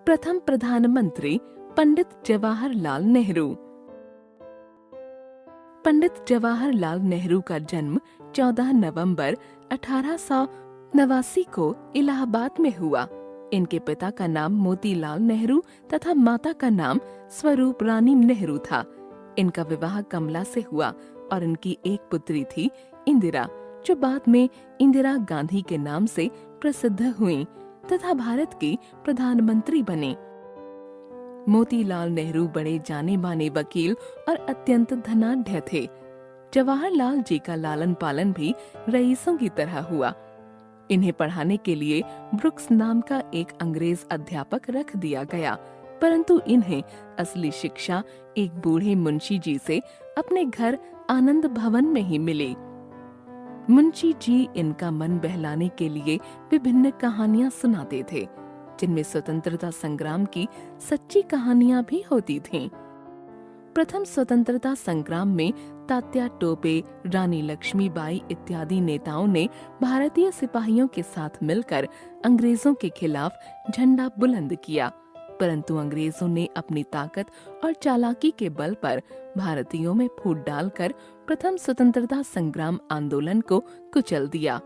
प्रथम प्रधानमंत्री पंडित जवाहरलाल नेहरू। पंडित जवाहरलाल नेहरू का जन्म 14 नवंबर 1889 को इलाहाबाद में हुआ। इनके पिता का नाम मोतीलाल नेहरू तथा माता का नाम स्वरूप रानी नेहरू था। इनका विवाह कमला से हुआ और इनकी एक पुत्री थी इंदिरा, जो बाद में इंदिरा गांधी के नाम से प्रसिद्ध हुई तथा भारत की प्रधानमंत्री बनी। मोतीलाल नेहरू बड़े जाने माने वकील और अत्यंत धनाढ्य थे। जवाहरलाल जी का लालन पालन भी रईसों की तरह हुआ। इन्हें पढ़ाने के लिए ब्रुक्स नाम का एक अंग्रेज अध्यापक रख दिया गया, परंतु इन्हें असली शिक्षा एक बूढ़े मुंशी जी से अपने घर आनंद भवन में ही मिली। मुंशी जी इनका मन बहलाने के लिए विभिन्न कहानियां सुनाते थे, जिनमें स्वतंत्रता संग्राम की सच्ची कहानियां भी होती थीं। प्रथम स्वतंत्रता संग्राम में तात्या टोपे, रानी लक्ष्मीबाई इत्यादि नेताओं ने भारतीय सिपाहियों के साथ मिलकर अंग्रेजों के खिलाफ झंडा बुलंद किया, परंतु अंग्रेजों ने अपनी ताकत और चालाकी के बल पर भारतीयों में फूट डालकर प्रथम स्वतंत्रता संग्राम आंदोलन को कुचल दिया।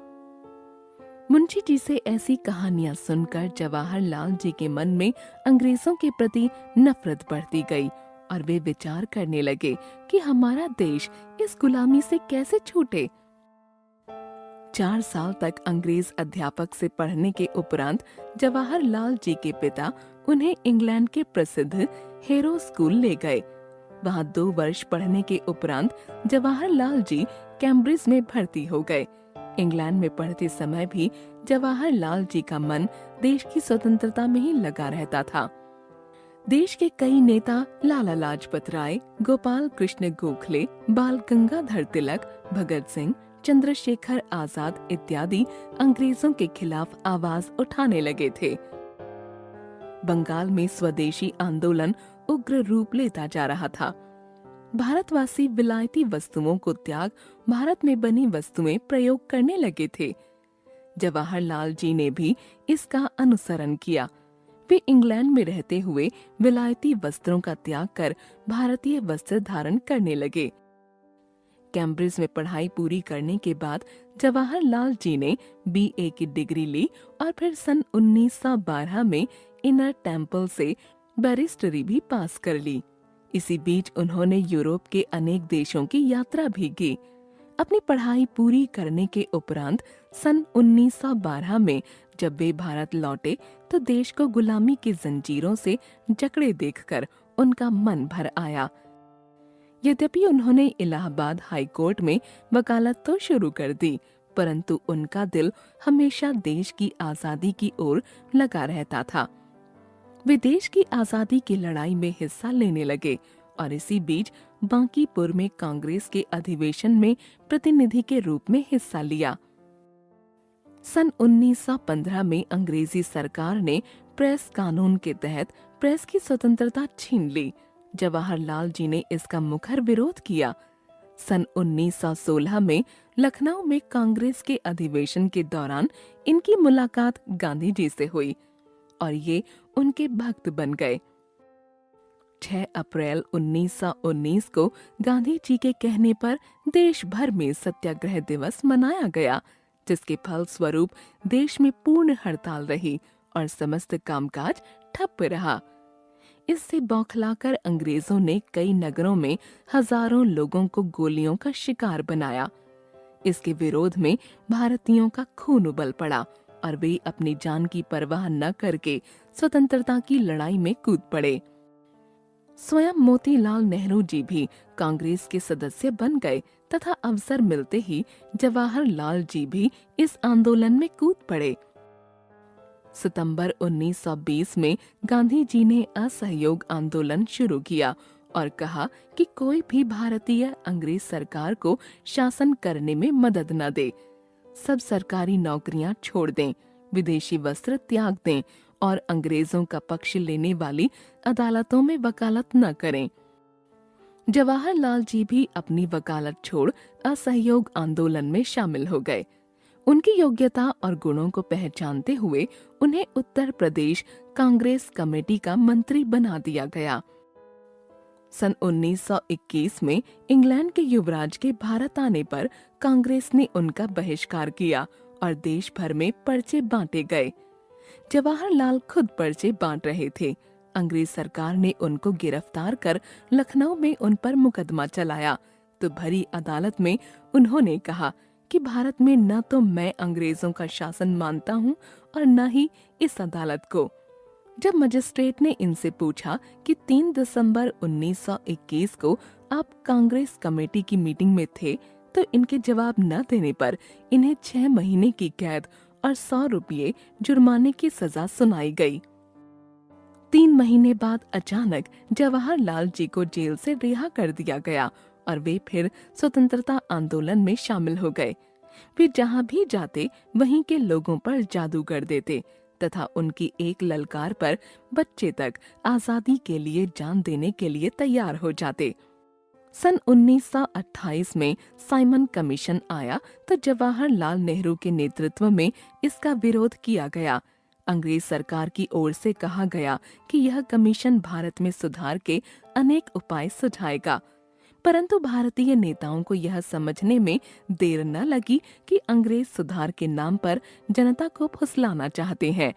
मुंशी जी से ऐसी कहानियां सुनकर जवाहरलाल जी के मन में अंग्रेजों के प्रति नफरत बढ़ती गई और वे विचार करने लगे कि हमारा देश इस गुलामी से कैसे छूटे। 4 साल तक अंग्रेज अध्यापक से पढ़ने के उपरांत जवाहरलाल जी के पिता उन्हें इंग्लैंड के प्रसिद्ध हेरो स्कूल ले गए। वहां 2 वर्ष पढ़ने के उपरांत जवाहरलाल जी कैम्ब्रिज में भर्ती हो गए। इंग्लैंड में पढ़ते समय भी जवाहरलाल जी का मन देश की स्वतंत्रता में ही लगा रहता था। देश के कई नेता लाला लाजपत राय, गोपाल कृष्ण गोखले, बाल गंगाधर तिलक, भगत सिंह, चंद्रशेखर आजाद इत्यादि अंग्रेजों के खिलाफ आवाज उठाने लगे थे। बंगाल में स्वदेशी आंदोलन उग्र रूप लेता जा रहा था। भारतवासी विलायती वस्तुओं को त्याग भारत में बनी वस्तुएं प्रयोग करने लगे थे। जवाहरलाल जी ने भी इसका अनुसरण किया। वे इंग्लैंड में रहते हुए विलायती वस्त्रों का त्याग कर भारतीय वस्त्र धारण करने लगे। कैम्ब्रिज में पढ़ाई पूरी करने के बाद जवाहरलाल जी ने BA की डिग्री ली और फिर सन 1912 में इनर टेम्पल से बैरिस्टरी भी पास कर ली। इसी बीच उन्होंने यूरोप के अनेक देशों की यात्रा भी की। अपनी पढ़ाई पूरी करने के उपरांत सन 1912 में जब वे भारत लौटे तो देश को गुलामी की जंजीरों से जकड़े देखकर उनका मन भर आया। यद्यपि उन्होंने इलाहाबाद हाई कोर्ट में वकालत तो शुरू कर दी, परंतु उनका दिल हमेशा देश की आजादी की ओर लगा रहता था। वे देश की आजादी की लड़ाई में हिस्सा लेने लगे और इसी बीच बांकीपुर में कांग्रेस के अधिवेशन में प्रतिनिधि के रूप में हिस्सा लिया। सन 1915 में अंग्रेजी सरकार ने प्रेस कानून के तहत प्रेस की स्वतंत्रता छीन ली। जवाहरलाल जी ने इसका मुखर विरोध किया। सन 1916 में लखनऊ में कांग्रेस के अधिवेशन के दौरान इनकी मुलाकात गांधी जी से हुई और ये उनके भक्त बन गए। 6 अप्रैल 1919 को गांधी जी के कहने पर देश भर में सत्याग्रह दिवस मनाया गया, जिसके फल स्वरूप देश में पूर्ण हड़ताल रही और समस्त कामकाज ठप रहा। इससे बौखलाकर अंग्रेजों ने कई नगरों में हजारों लोगों को गोलियों का शिकार बनाया। इसके विरोध में भारतीयों का खून उबल पड़ा और वे अपनी जान की परवाह न करके स्वतंत्रता की लड़ाई में कूद पड़े। स्वयं मोतीलाल नेहरू जी भी कांग्रेस के सदस्य बन गए तथा अवसर मिलते ही जवाहरलाल जी भी इस आंदोलन में कूद पड़े। सितंबर 1920 में गांधी जी ने असहयोग आंदोलन शुरू किया और कहा कि कोई भी भारतीय अंग्रेज सरकार को शासन करने में मदद न दे, सब सरकारी नौकरियां छोड़ दें, विदेशी वस्त्र त्याग दें और अंग्रेजों का पक्ष लेने वाली अदालतों में वकालत न करें। जवाहरलाल जी भी अपनी वकालत छोड़ असहयोग आंदोलन में शामिल हो गए। उनकी योग्यता और गुणों को पहचानते हुए उन्हें उत्तर प्रदेश कांग्रेस कमेटी का मंत्री बना दिया गया। सन 1921 में इंग्लैंड के युवराज के भारत आने पर कांग्रेस ने उनका बहिष्कार किया और देश भर में पर्चे बांटे गए। जवाहरलाल खुद पर्चे बांट रहे थे। अंग्रेज सरकार ने उनको गिरफ्तार कर लखनऊ में उन पर मुकदमा चलाया तो भरी अदालत में उन्होंने कहा कि भारत में न तो मैं अंग्रेजों का शासन मानता हूँ और न ही इस अदालत को। जब मजिस्ट्रेट ने इनसे पूछा कि 3 दिसंबर 1921 को आप कांग्रेस कमेटी की मीटिंग में थे, तो इनके जवाब न देने पर इन्हें 6 महीने की कैद और 100 रुपये जुर्माने की सजा सुनाई गई। 3 महीने बाद अचानक जवाहरलाल जी को जेल से रिहा कर दिया गया और वे फिर स्वतंत्रता आंदोलन में शामिल हो गए। वे जहां भी जाते वहीं के लोगों पर जादू कर देते तथा उनकी एक ललकार पर बच्चे तक आजादी के लिए जान देने के लिए तैयार हो जाते। सन 1928 में साइमन कमीशन आया तो जवाहरलाल नेहरू के नेतृत्व में इसका विरोध किया गया। अंग्रेज सरकार की ओर से कहा गया कि यह कमीशन भारत में सुधार के अनेक उपाय सुझाएगा, परंतु भारतीय नेताओं को यह समझने में देर न लगी कि अंग्रेज सुधार के नाम पर जनता को फुसलाना चाहते हैं।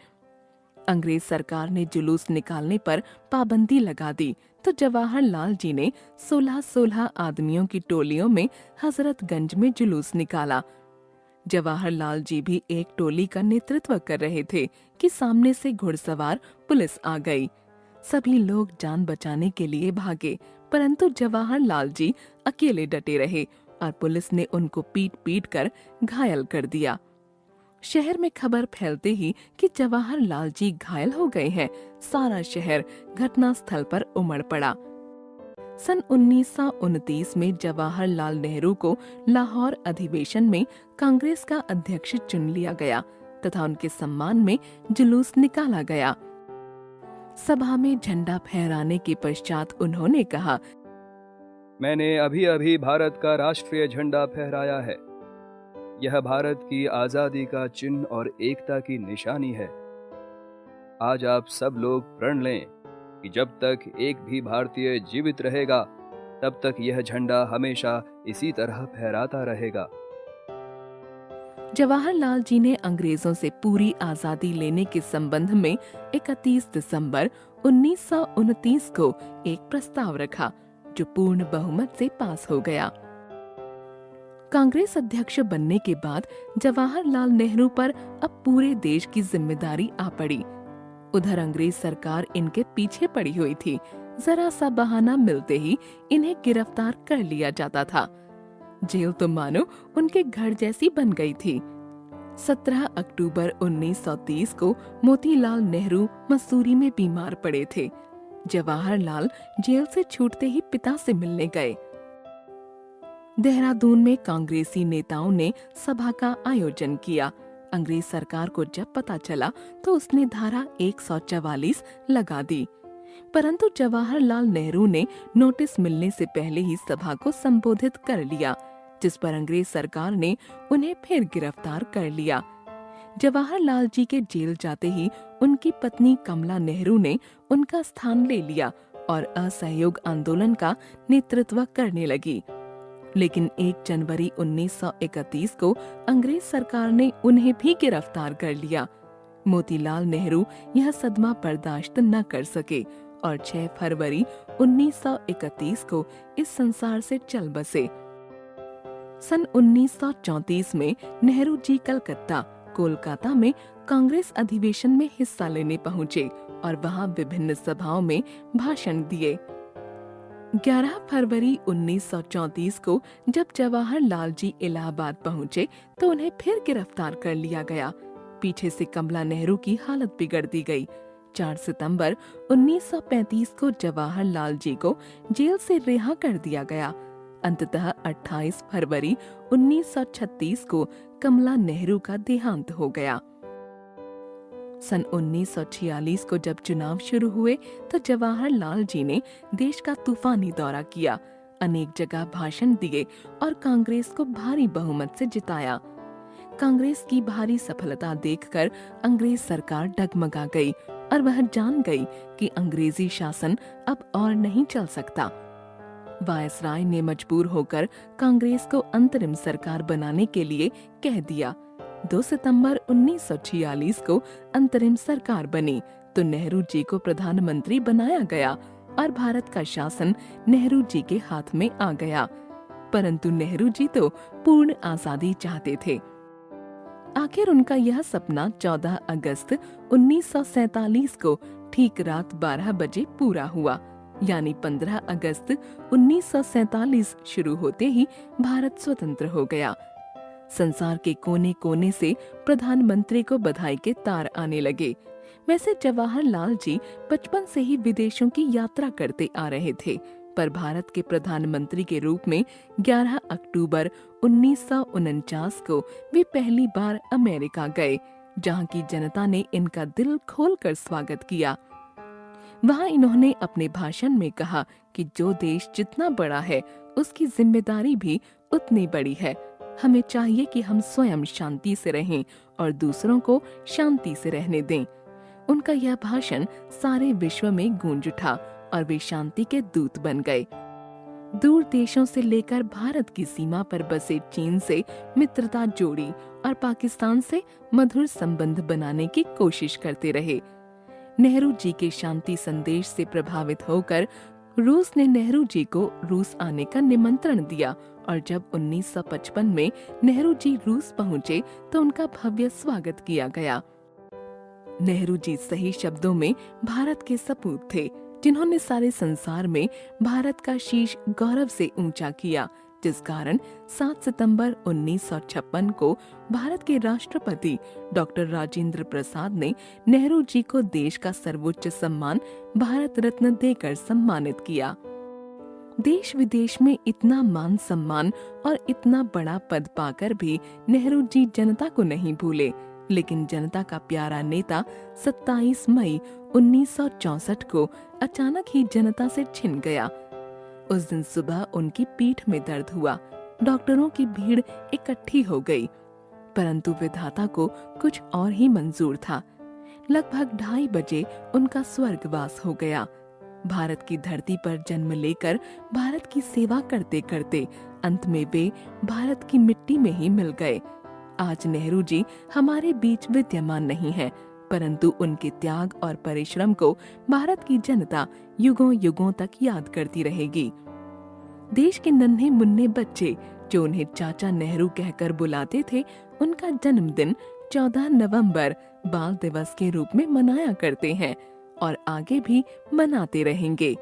अंग्रेज सरकार ने जुलूस निकालने पर पाबंदी लगा दी तो जवाहरलाल जी ने 16-16 आदमियों की टोलियों में हजरतगंज में जुलूस निकाला। जवाहरलाल जी भी एक टोली का नेतृत्व कर रहे थे कि सामने से घुड़सवार पुलिस आ गई। सभी लोग जान बचाने के लिए भागे, परंतु जवाहरलाल जी अकेले डटे रहे और पुलिस ने उनको पीट पीट कर घायल कर दिया। शहर में खबर फैलते ही कि जवाहरलाल जी घायल हो गए हैं, सारा शहर घटना स्थल पर उमड़ पड़ा। सन 1929 में जवाहरलाल नेहरू को लाहौर अधिवेशन में कांग्रेस का अध्यक्ष चुन लिया गया तथा उनके सम्मान में जुलूस निकाला गया। सभा में झंडा फहराने के पश्चात उन्होंने कहा, मैंने अभी अभी भारत का राष्ट्रीय झंडा फहराया है। यह भारत की आजादी का चिन्ह और एकता की निशानी है। आज आप सब लोग प्रण लें कि जब तक एक भी भारतीय जीवित रहेगा तब तक यह झंडा हमेशा इसी तरह फहराता रहेगा। जवाहरलाल जी ने अंग्रेजों से पूरी आजादी लेने के संबंध में 31 दिसंबर 1929 को एक प्रस्ताव रखा जो पूर्ण बहुमत से पास हो गया। कांग्रेस अध्यक्ष बनने के बाद जवाहरलाल नेहरू पर अब पूरे देश की जिम्मेदारी आ पड़ी। उधर अंग्रेज सरकार इनके पीछे पड़ी हुई थी। जरा सा बहाना मिलते ही इन्हें गिरफ्तार कर लिया जाता था। जेल तो मानो उनके घर जैसी बन गई थी। 17 अक्टूबर 1930 को मोतीलाल नेहरू मसूरी में बीमार पड़े थे। जवाहरलाल जेल से छूटते ही पिता से मिलने गए। देहरादून में कांग्रेसी नेताओं ने सभा का आयोजन किया। अंग्रेज सरकार को जब पता चला तो उसने धारा 144 लगा दी, परंतु जवाहरलाल नेहरू ने नोटिस मिलने से पहले ही सभा को संबोधित कर लिया, जिस पर अंग्रेज सरकार ने उन्हें फिर गिरफ्तार कर लिया। जवाहरलाल जी के जेल जाते ही उनकी पत्नी कमला नेहरू ने उनका स्थान ले लिया और असहयोग आंदोलन का नेतृत्व करने लगी। लेकिन 1 जनवरी 1931 को अंग्रेज सरकार ने उन्हें भी गिरफ्तार कर लिया। मोतीलाल नेहरू यह सदमा बर्दाश्त न कर सके और 6 फरवरी 1931 को इस संसार से चल बसे। सन 1934 में नेहरू जी कलकत्ता, कोलकाता में कांग्रेस अधिवेशन में हिस्सा लेने पहुंचे और वहां विभिन्न सभाओं में भाषण दिए। 11 फरवरी 1934 को जब जवाहरलाल जी इलाहाबाद पहुंचे तो उन्हें फिर गिरफ्तार कर लिया गया। पीछे से कमला नेहरू की हालत बिगड़ दी गई। 4 सितंबर 1935 को जवाहरलाल जी को जेल से रिहा कर दिया गया। अंततः 28 फरवरी 1936 को कमला नेहरू का देहांत हो गया। सन 1946 को जब चुनाव शुरू हुए तो जवाहरलाल जी ने देश का तूफानी दौरा किया, अनेक जगह भाषण दिए और कांग्रेस को भारी बहुमत से जिताया। कांग्रेस की भारी सफलता देखकर अंग्रेज सरकार डगमगा गई और वह जान गई कि अंग्रेजी शासन अब और नहीं चल सकता। वायसराय ने मजबूर होकर कांग्रेस को अंतरिम सरकार बनाने के लिए कह दिया। 2 सितंबर 1946 को अंतरिम सरकार बनी तो नेहरू जी को प्रधानमंत्री बनाया गया और भारत का शासन नेहरू जी के हाथ में आ गया। परंतु नेहरू जी तो पूर्ण आजादी चाहते थे। आखिर उनका यह सपना 14 अगस्त 1947 को ठीक रात 12 बजे पूरा हुआ। यानी 15 अगस्त 1947 शुरू होते ही भारत स्वतंत्र हो गया। संसार के कोने कोने से प्रधानमंत्री को बधाई के तार आने लगे। वैसे जवाहरलाल जी बचपन से ही विदेशों की यात्रा करते आ रहे थे, पर भारत के प्रधानमंत्री के रूप में 11 अक्टूबर 1949 को वे पहली बार अमेरिका गए, जहां की जनता ने इनका दिल खोलकर स्वागत किया। वहां इन्होंने अपने भाषण में कहा कि जो देश जितना बड़ा है उसकी जिम्मेदारी भी उतनी बड़ी है। हमें चाहिए कि हम स्वयं शांति से रहें और दूसरों को शांति से रहने दें। उनका यह भाषण सारे विश्व में गूंज उठा और वे शांति के दूत बन गए। दूर देशों से लेकर भारत की सीमा पर बसे चीन से मित्रता जोड़ी और पाकिस्तान से मधुर संबंध बनाने की कोशिश करते रहे। नेहरू जी के शांति संदेश से प्रभावित होकर रूस ने नेहरू जी को रूस आने का निमंत्रण दिया और जब 1955 में नेहरू जी रूस पहुंचे तो उनका भव्य स्वागत किया गया। नेहरू जी सही शब्दों में भारत के सपूत थे, जिन्होंने सारे संसार में भारत का शीश गौरव से ऊंचा किया, जिस कारण 7 सितंबर 1956 को भारत के राष्ट्रपति डॉक्टर राजेंद्र प्रसाद ने नेहरू जी को देश का सर्वोच्च सम्मान भारत रत्न देकर सम्मानित किया। देश विदेश में इतना मान सम्मान और इतना बड़ा पद पाकर भी नेहरू जी जनता को नहीं भूले, लेकिन जनता का प्यारा नेता 27 मई 1964 को अचानक ही जनता से छिन गया। उस दिन सुबह उनकी पीठ में दर्द हुआ। डॉक्टरों की भीड़ इकट्ठी हो गई, परंतु विधाता को कुछ और ही मंजूर था। लगभग 2:30 बजे उनका स्वर्गवास हो गया। भारत की धरती पर जन्म लेकर भारत की सेवा करते करते अंत में वे भारत की मिट्टी में ही मिल गए। आज नेहरू जी हमारे बीच विद्यमान नहीं हैं, परंतु उनके त्याग और परिश्रम को भारत की जनता युगों युगों तक याद करती रहेगी। देश के नन्हे मुन्ने बच्चे जो उन्हें चाचा नेहरू कहकर बुलाते थे, उनका जन्मदिन 14 नवंबर बाल दिवस के रूप में मनाया करते हैं और आगे भी मनाते रहेंगे।